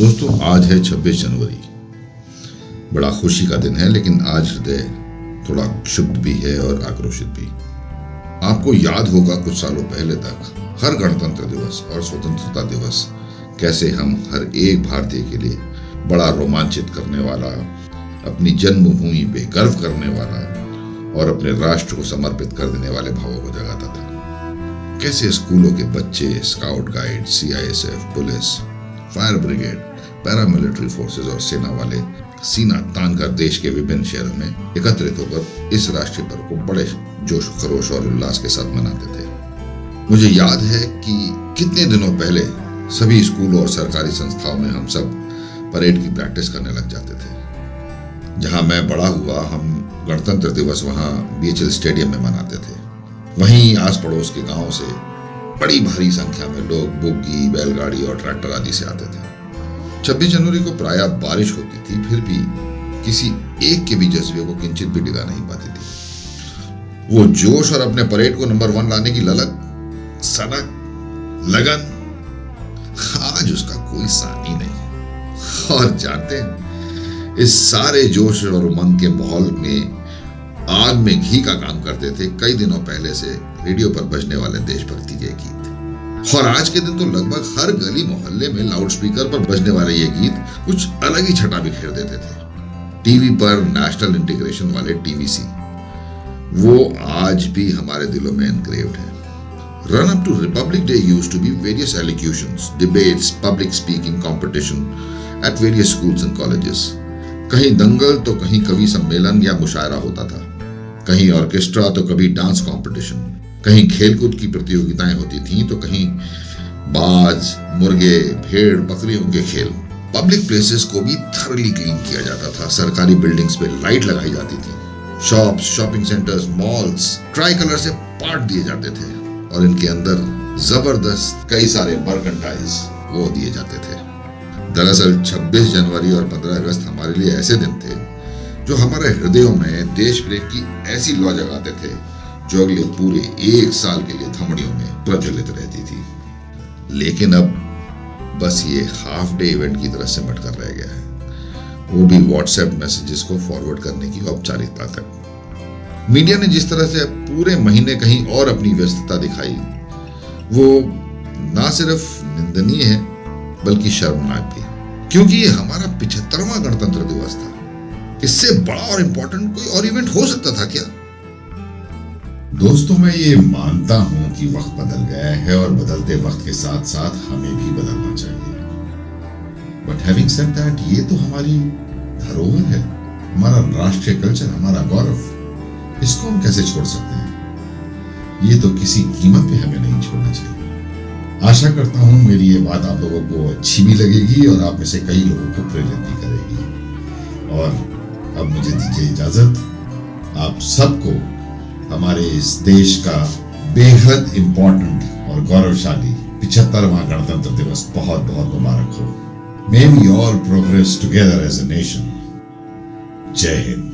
दोस्तों, आज है 26 जनवरी। बड़ा खुशी का दिन है, लेकिन आज हृदय थोड़ा क्षुब्ध भी है और आक्रोशित भी। आपको याद होगा कुछ सालों पहले तक हर गणतंत्र दिवस और स्वतंत्रता दिवस कैसे हम हर एक भारतीय के लिए बड़ा रोमांचित करने वाला, अपनी जन्मभूमि पे गर्व करने वाला और अपने राष्ट्र को समर्पित कर देने वाले भावों को जगाता था। कैसे स्कूलों के बच्चे, scout guide, CISF, police, fire brigade, paramilitary forces और सेना वाले सीना तान कर देश के विभिन्न शहरों में एकत्रित होकर इस राष्ट्रीय पर्व को बड़े जोश खरोश और उल्लास के साथ मनाते थे। मुझे याद है कि कितने दिनों पहले सभी स्कूलों और सरकारी संस्थाओं में हम सब परेड की प्रैक्टिस करने लग जाते थे। जहां मैं बड़ा हुआ, हम गणतंत्र दिवस वहां BHL स्टेडियम में मनाते थे। वहीं आस पड़ोस के गांवों से बड़ी भारी संख्या में लोग बोगी, बैलगाड़ी और ट्रैक्टर आदि से आते थे। 26 जनवरी को प्रायः बारिश होती थी, फिर भी किसी एक के भी जज्बे को किंचित भी डिगा नहीं पाती थी। वो जोश और अपने परेड को नंबर 1 लाने की ललक, सनक, लगन, आज उसका कोई सानी नहीं। और जानते हैं, इस सारे जोश और उमंग के माहौल में आग में घी का काम करते थे कई दिनों पहले से रेडियो पर बजने वाले देशभक्ति के गीत। और आज के दिन तो लगभग हर गली मोहल्ले में लाउडस्पीकर पर बजने वाले ये गीत कुछ अलग ही छटा बिखेर देते थे। टीवी पर नेशनल इंटीग्रेशन वाले TVC, वो आज भी हमारे दिलों में एनग्रेव्ड है। Run up to republic day used to be various elocutions, debates, public speaking competition at various schools and colleges. कहीं दंगल तो कहीं कवि सम्मेलन या मुशायरा होता था, कहीं ऑर्केस्ट्रा तो कभी डांस कंपटीशन, कहीं खेलकूद की प्रतियोगिताएं होती थीं तो कहीं बाज, मुर्गे, भेड़, बकरियों के खेल। पब्लिक प्लेसेस को भी थर्ली क्लीन किया जाता था। सरकारी बिल्डिंग्स पे लाइट लगाई जाती थी। Shops, shopping centres, malls try colour से पाट दिए जाते थे और इनके अंदर जबरदस्त कई सारे मर्केंटाइज वो दिए जाते थे। दरअसल 26 जनवरी और 15 अगस्त हमारे लिए ऐसे दिन थे जो हमारे हृदयों में देश प्रेम की ऐसी लौ जगाते थे जो अगले पूरे 1 साल के लिए धमनियों में प्रज्वलित रहती थी। लेकिन अब बस ये हाफ डे इवेंट की तरह सिमट कर रह गया है, वो भी WhatsApp मैसेजेस को फॉरवर्ड करने की औपचारिकता तक। मीडिया ने जिस तरह से पूरे महीने कहीं और अपनी व्यस्तता दिखाई, वो ना सिर्फ निंदनीय है बल्कि शर्मनाक भी, क्योंकि ये हमारा 75वां गणतंत्र दिवस था। इससे बड़ा और इंपॉर्टेंट कोई और इवेंट हो सकता था क्या? दोस्तों, मैं ये मानता हूं कि वक्त बदल गया है और बदलते वक्त के साथ साथ हमें भी बदलना चाहिए। बट हैविंग सेड दैट, ये तो हमारी धरोहर है, हमारा राष्ट्रीय कल्चर, हमारा गौरव। इसको हम कैसे छोड़ सकते हैं? ये तो किसी कीमत पे हमें नहीं छोड़ना चाहिए। आशा करता हूं मेरी ये बात आप लोगों को अच्छी भी लगेगी और आप में से कई लोगों को प्रेरित भी करेगी। और अब मुझे दीजिए इजाजत। आप सबको हमारे इस देश का बेहद इंपॉर्टेंट और गौरवशाली 75वां गणतंत्र दिवस बहुत बहुत मुबारक हो। May we all progress together as a nation. जय हिंद।